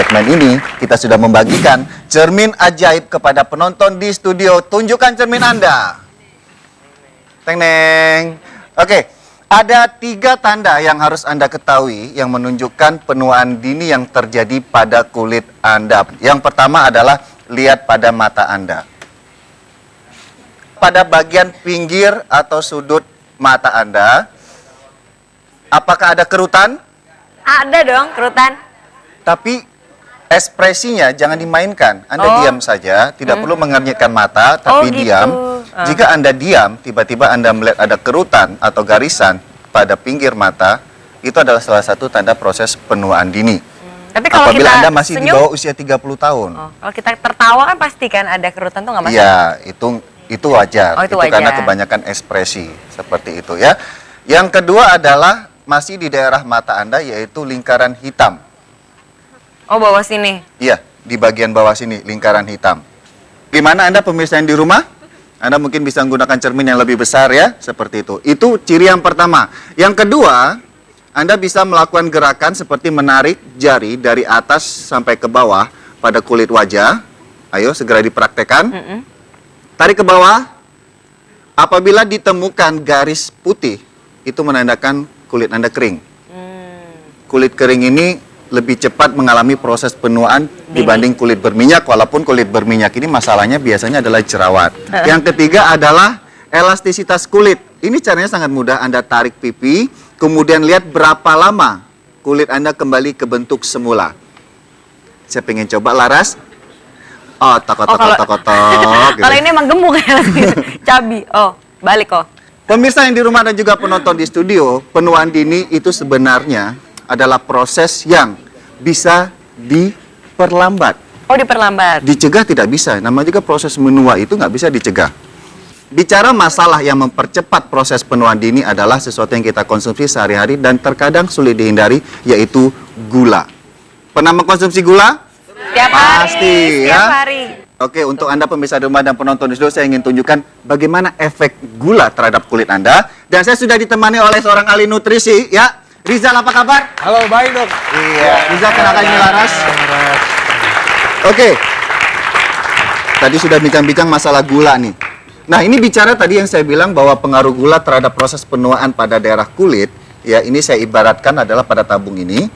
segmen ini kita sudah membagikan cermin ajaib kepada penonton di studio. Tunjukkan cermin Anda. Teng-neng. Oke, ada 3 tanda yang harus Anda ketahui yang menunjukkan penuaan dini yang terjadi pada kulit Anda. Yang pertama adalah lihat pada mata Anda. Pada bagian pinggir atau sudut mata Anda, apakah ada kerutan? Ada dong, kerutan. Tapi ekspresinya jangan dimainkan. Anda diam saja, tidak perlu mengernyitkan mata, tapi gitu. diam. Jika Anda diam, tiba-tiba Anda melihat ada kerutan atau garisan pada pinggir mata, itu adalah salah satu tanda proses penuaan dini. Tapi kalau Apabila kita Anda masih senyum, di bawah usia 30 tahun. kalau kita tertawa kan pasti kan ada kerutan tuh nggak masalah. Iya, itu wajar. Oh, itu karena wajar. kebanyakan ekspresi seperti itu ya. Yang kedua adalah masih di daerah mata Anda, yaitu lingkaran hitam. Oh, bawah sini. Iya, di bagian bawah sini, lingkaran hitam. Gimana Anda pemirsa yang di rumah? Anda mungkin bisa menggunakan cermin yang lebih besar ya, seperti itu. Itu ciri yang pertama. Yang kedua, Anda bisa melakukan gerakan seperti menarik jari dari atas sampai ke bawah pada kulit wajah. Ayo, segera dipraktekkan. Tarik ke bawah. Apabila ditemukan garis putih, itu menandakan kulit Anda kering. Kulit kering ini lebih cepat mengalami proses penuaan dibanding kulit berminyak, walaupun kulit berminyak ini masalahnya biasanya adalah jerawat. Yang ketiga adalah elastisitas kulit. Ini caranya sangat mudah. Anda tarik pipi, kemudian lihat berapa lama kulit Anda kembali ke bentuk semula. Saya pengen coba, Laras. Oh, tok. Kalau ini emang gemuk ya, cabi. Oh, balik kok. Pemirsa yang di rumah dan juga penonton di studio, penuaan dini itu sebenarnya adalah proses yang bisa diperlambat. Oh, diperlambat. Dicegah tidak bisa. Namanya juga proses menua itu nggak bisa dicegah. Bicara masalah yang mempercepat proses penuaan dini adalah sesuatu yang kita konsumsi sehari-hari dan terkadang sulit dihindari, yaitu gula. Pernah mengkonsumsi gula? Setiap Pasti, hari, ya. setiap hari. Oke, untuk Anda pemirsa di rumah dan penonton di studio, saya ingin tunjukkan bagaimana efek gula terhadap kulit Anda. Dan saya sudah ditemani oleh seorang ahli nutrisi, ya. Rizal, apa kabar? Halo, baik dok. Iya, Rizal, kenalkan ini Laras. Oke, tadi sudah bincang-bincang masalah gula nih. Nah, ini bicara tadi yang saya bilang bahwa pengaruh gula terhadap proses penuaan pada daerah kulit. Ya, ini saya ibaratkan adalah pada tabung ini.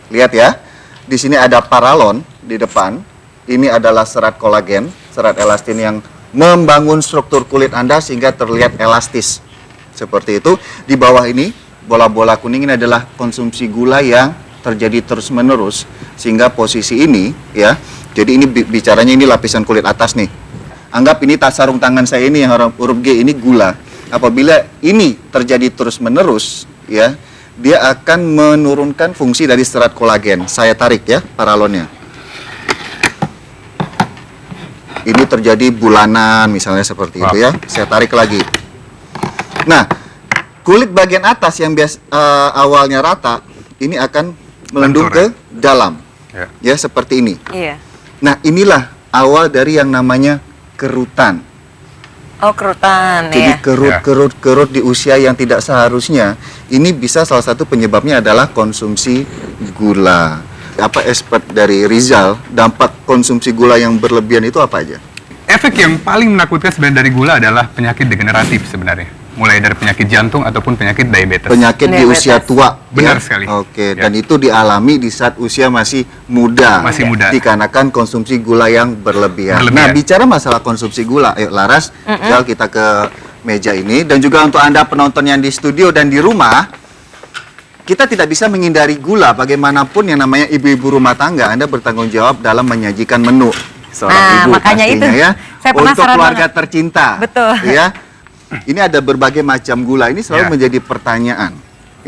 Lihat ya, di sini ada paralon di depan. Ini adalah serat kolagen, serat elastin yang membangun struktur kulit Anda sehingga terlihat elastis. Seperti itu. Di bawah ini, bola-bola kuning ini adalah konsumsi gula yang terjadi terus-menerus. Sehingga posisi ini, ya, jadi ini bicaranya ini lapisan kulit atas nih. Anggap ini sarung tangan saya ini yang huruf G ini gula. Apabila ini terjadi terus-menerus, ya, dia akan menurunkan fungsi dari serat kolagen. Saya tarik ya, paralonnya. Ini terjadi bulanan misalnya seperti itu ya. Saya tarik lagi. Nah, kulit bagian atas yang awalnya rata, ini akan melendung ke dalam. Ya, seperti ini. Iya. Nah, inilah awal dari yang namanya kerutan. Oh, kerutan Jadi ya. kerut di usia yang tidak seharusnya. Ini bisa salah satu penyebabnya adalah konsumsi gula. Apa expert dari Rizal, dampak konsumsi gula yang berlebihan itu apa aja? Efek yang paling menakutkan sebenarnya dari gula adalah penyakit degeneratif sebenarnya. Mulai dari penyakit jantung ataupun penyakit diabetes. Penyakit di usia tua. Benar ya? sekali. Oke, Ya. dan itu dialami di saat usia masih muda. Masih muda. Dikarenakan konsumsi gula yang berlebihan. Berlebihan. Nah, bicara masalah konsumsi gula, ayo Laras, Zal, kita ke meja ini. Dan juga untuk Anda penonton yang di studio dan di rumah, kita tidak bisa menghindari gula. Bagaimanapun yang namanya ibu-ibu rumah tangga, Anda bertanggung jawab dalam menyajikan menu seorang ibu makanya pastinya itu. ya. Saya Untuk penasaran keluarga banget. tercinta. Betul. Ya. Ini ada berbagai macam gula. Ini selalu Ya. menjadi pertanyaan.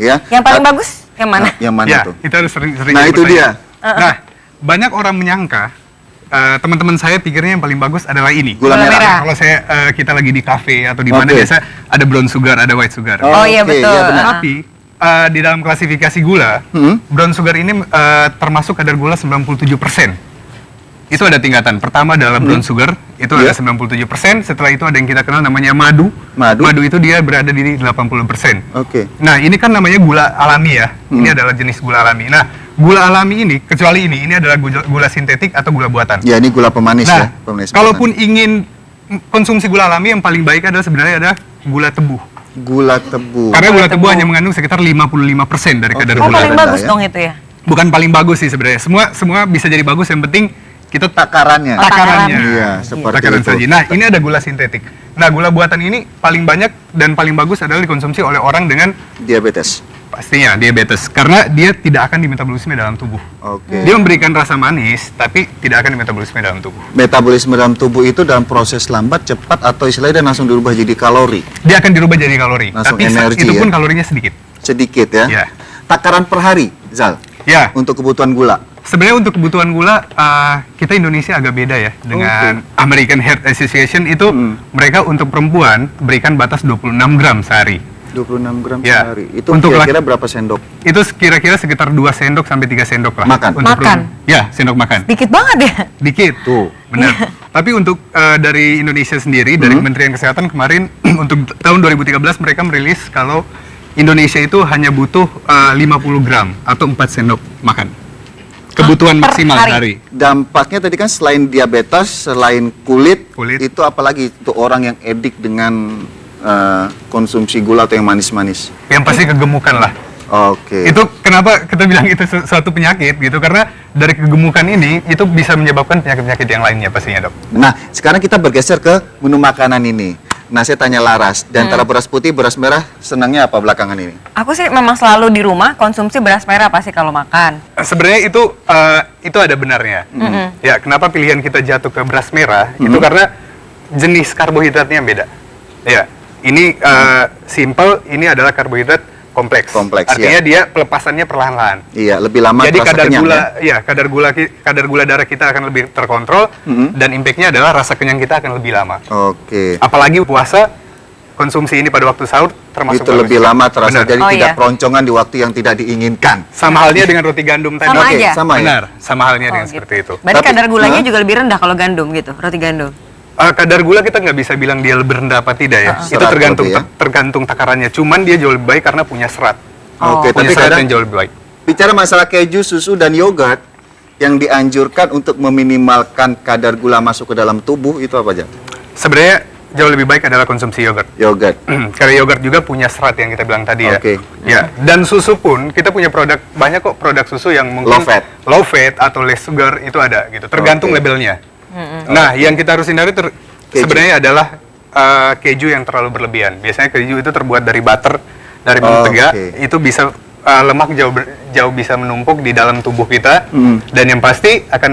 Ya. Yang paling bagus yang mana? Yang mana Ya, tuh? itu harus sering-sering. Nah, itu dia. Nah, banyak orang menyangka teman-teman saya pikirnya yang paling bagus adalah ini. Gula merah. Kalau kita lagi di kafe atau di mana Oke. biasa ada brown sugar, ada white sugar. Oh, iya, Oke, betul. iya benar. Tapi di dalam klasifikasi gula, brown sugar ini termasuk kadar gula 97%. Itu ada tingkatan. Pertama adalah brown sugar, itu Iya. ada 97%. Setelah itu ada yang kita kenal namanya madu. Madu. Itu dia berada di 80%. Oke. Nah, ini kan namanya gula alami ya. Ini adalah jenis gula alami. Nah, gula alami ini, kecuali ini adalah gula sintetik atau gula buatan. Ya, ini gula pemanis Nah, ya. Pemanis kalaupun ingin konsumsi gula alami, yang paling baik adalah sebenarnya ada gula tebu. gula tebu. Karena gula tebu hanya mengandung sekitar 55% dari kadar Oh, gula. paling rendah bagus ya. dong itu ya. Bukan paling bagus sih sebenarnya. Semua bisa jadi bagus, yang penting kita Takarannya. takarannya. Iya, seperti Takaran itu. saja. Nah, ini ada gula sintetik. Nah, gula buatan ini paling banyak dan paling bagus adalah dikonsumsi oleh orang dengan Diabetes. pastinya diabetes, karena dia tidak akan dimetabolisme dalam tubuh. Oke. Dia memberikan rasa manis, tapi tidak akan dimetabolisme dalam tubuh. Metabolisme dalam tubuh itu dalam proses lambat, cepat, atau istilahnya dia langsung dirubah jadi kalori. Dia akan dirubah jadi kalori, Langsung tapi energi itu pun ya? kalorinya sedikit. Sedikit ya. Ya. Takaran per hari, Zal, Ya, untuk kebutuhan gula. sebenarnya untuk kebutuhan gula kita Indonesia agak beda ya dengan American Heart Association itu mereka untuk perempuan berikan batas 26 gram sehari. 26 gram Ya. sehari. Itu Untuk kira-kira berapa sendok? Itu kira-kira sekitar 2 sendok sampai 3 sendok lah. Makan? Untuk Makan? Ya, sendok makan. Dikit banget ya. Dikit. Tuh. Benar. Tapi untuk dari Indonesia sendiri, dari Kementerian Kesehatan kemarin untuk tahun 2013 mereka merilis kalau Indonesia itu hanya butuh 50 gram atau 4 sendok makan. Kebutuhan per maksimal hari? sehari. Dampaknya tadi kan selain diabetes, selain kulit, Kulit. itu apalagi untuk orang yang edik dengan konsumsi gula atau yang manis-manis. Yang pasti kegemukan lah. Oke. Itu kenapa kita bilang itu suatu penyakit gitu, karena dari kegemukan ini itu bisa menyebabkan penyakit-penyakit yang lainnya pastinya, Dok. Nah, sekarang kita bergeser ke menu makanan ini. Nah, saya tanya Laras, di antara beras putih, beras merah, senangnya apa belakangan ini? Aku sih memang selalu di rumah konsumsi beras merah pasti kalau makan. Sebenarnya itu ada benarnya. Ya, kenapa pilihan kita jatuh ke beras merah? Itu karena jenis karbohidratnya beda. Ya, ini simple, ini adalah karbohidrat kompleks. Kompleks, Artinya dia pelepasannya perlahan-lahan. Iya, lebih lama Jadi terasa kadar kenyang, gula, ya? kadar gula darah kita akan lebih terkontrol dan impactnya adalah rasa kenyang kita akan lebih lama. Oke. Apalagi puasa, konsumsi ini pada waktu sahur termasuk Itu bagus. lebih lama terasa, Benar. jadi Oh, tidak iya. keroncongan di waktu yang tidak diinginkan. Sama halnya dengan roti gandum tadi. Sama Oke, aja? sama ya? Benar, sama halnya Oh, dengan gitu. seperti itu. Berarti Tapi- kadar gulanya Hah? juga lebih rendah kalau gandum gitu, roti gandum. Kadar gula kita nggak bisa bilang dia lebih rendah apa tidak ya. Itu Serat tergantung lebih ya? tergantung takarannya. Cuman dia jauh lebih baik karena punya serat. Oh. Oke, Punya tapi serat kadang yang jauh lebih baik. bicara masalah keju, susu, dan yogurt, yang dianjurkan untuk meminimalkan kadar gula masuk ke dalam tubuh, itu apa aja? Sebenarnya jauh lebih baik adalah konsumsi yogurt. Yogurt. Karena yogurt juga punya serat yang kita bilang tadi ya. Oke. Ya, dan susu pun kita punya banyak kok produk susu yang mungkin Low fat. atau less sugar itu ada gitu. Tergantung Oke. labelnya. Nah, yang kita harus hindari Keju. sebenarnya adalah keju yang terlalu berlebihan. Biasanya keju itu terbuat dari butter, dari mentega, Oke. itu bisa lemak jauh bisa menumpuk di dalam tubuh kita dan yang pasti akan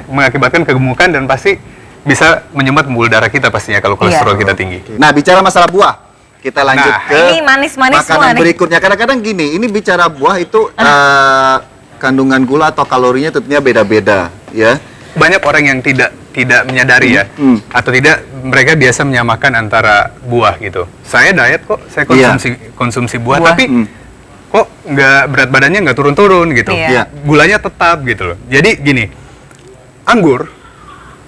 mengakibatkan kegemukan dan pasti bisa menyumbat pembuluh darah kita pastinya kalau kolesterol Iya. kita tinggi. Nah, bicara masalah buah, kita lanjut Nah, ke ini manis-manis semua makanan nih. berikutnya. Kadang-kadang gini, ini bicara buah itu kandungan gula atau kalorinya tentunya beda-beda, ya. Banyak orang yang tidak menyadari ya atau tidak, mereka biasa menyamakan antara buah gitu. Saya diet kok, saya konsumsi buah, Buah. tapi kok nggak berat badannya nggak turun-turun gitu. Iya. Iya. Gulanya tetap gitu loh. Jadi gini, anggur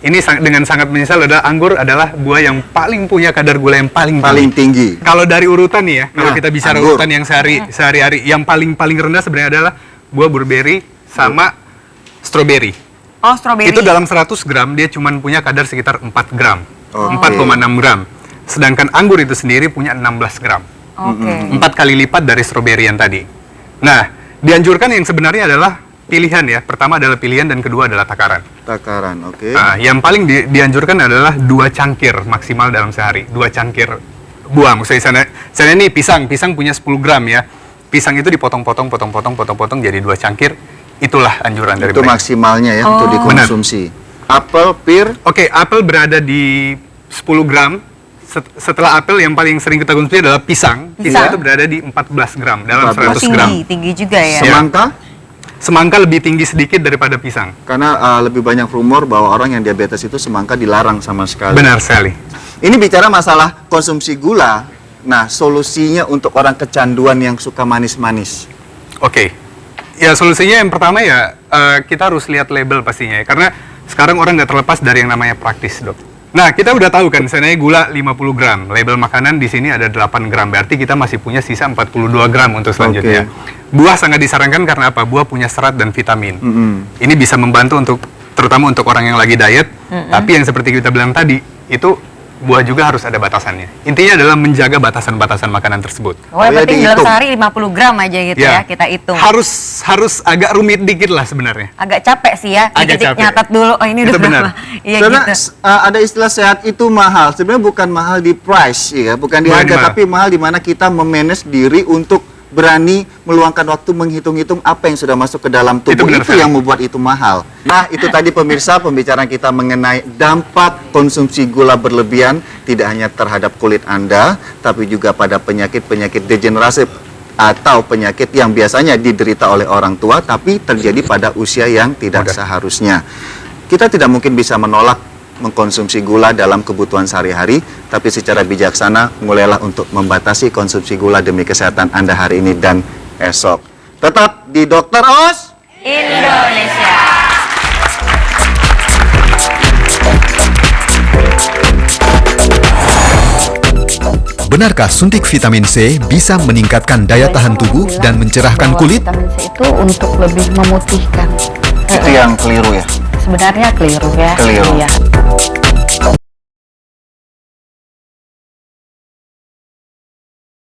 ini dengan sangat menyesal adalah anggur adalah buah yang paling punya kadar gula yang paling Tinggi. Kalau dari urutan nih ya, kalau Nah, kita bicara anggur. urutan yang sehari-hari, yang paling rendah sebenarnya adalah buah blueberry sama strawberry. Oh, stroberi. Itu dalam 100 gram dia cuma punya kadar sekitar 4 gram. Oke. 4,6 gram. Sedangkan anggur itu sendiri punya 16 gram. Oke. 4 kali lipat dari stroberi yang tadi. Nah, dianjurkan yang sebenarnya adalah pilihan ya. Pertama adalah pilihan dan kedua adalah takaran. Takaran, oke. Nah, yang paling dianjurkan adalah 2 cangkir maksimal dalam sehari. 2 cangkir buah. Misalnya sana nih pisang punya 10 gram ya. Pisang itu dipotong-potong jadi 2 cangkir. Itulah anjuran dari Itu mereka. maksimalnya ya untuk dikonsumsi. Apel, pir, Oke, apel berada di 10 gram. Setelah apel yang paling sering kita konsumsi adalah pisang. Pisang itu berada di 14 gram dalam 14 100 gram. Tinggi juga ya. semangka, Semangka lebih tinggi sedikit daripada pisang. karena lebih banyak rumor bahwa orang yang diabetes itu semangka dilarang sama sekali. Benar sekali. Ini bicara masalah konsumsi gula. Nah, solusinya untuk orang kecanduan yang suka manis-manis. Oke. Ya, solusinya yang pertama ya kita harus lihat label pastinya ya. Karena sekarang orang nggak terlepas dari yang namanya praktis, Dok. Nah, kita udah tahu kan, sebenarnya gula 50 gram. Label makanan di sini ada 8 gram. Berarti kita masih punya sisa 42 gram untuk selanjutnya. Buah sangat disarankan karena apa? Buah punya serat dan vitamin. Ini bisa membantu terutama untuk orang yang lagi diet. Tapi yang seperti kita bilang tadi, itu buah juga harus ada batasannya. Intinya adalah menjaga batasan-batasan makanan tersebut. Oh, yang penting dalam dihitung. sehari 50 gram aja gitu ya, kita hitung. Harus agak rumit dikit lah sebenarnya. Agak capek sih ya, Agak dikit-dikit capek. nyatat dulu, oh ini Itu udah benar. berapa. Iya Karena gitu. ada istilah sehat itu mahal. Sebenarnya bukan mahal di price, ya, bukan di Bukan harga, mahal. tapi mahal di mana kita memanage diri untuk berani meluangkan waktu menghitung-hitung apa yang sudah masuk ke dalam Itu tubuh. benar Itu sekali. yang membuat itu mahal. Nah, itu tadi pemirsa pembicaraan kita mengenai dampak konsumsi gula berlebihan tidak hanya terhadap kulit Anda, tapi juga pada penyakit-penyakit degeneratif atau penyakit yang biasanya diderita oleh orang tua tapi terjadi pada usia yang tidak seharusnya. Kita tidak mungkin bisa menolak mengkonsumsi gula dalam kebutuhan sehari-hari, tapi secara bijaksana mulailah untuk membatasi konsumsi gula demi kesehatan Anda hari ini dan esok. Tetap di Dokter Os. Indonesia. Benarkah suntik vitamin C bisa meningkatkan daya tahan tubuh dan mencerahkan Bahwa kulit? Vitamin C itu untuk lebih memutihkan. Itu yang keliru ya. Sebenarnya keliru ya. Keliru. Iya.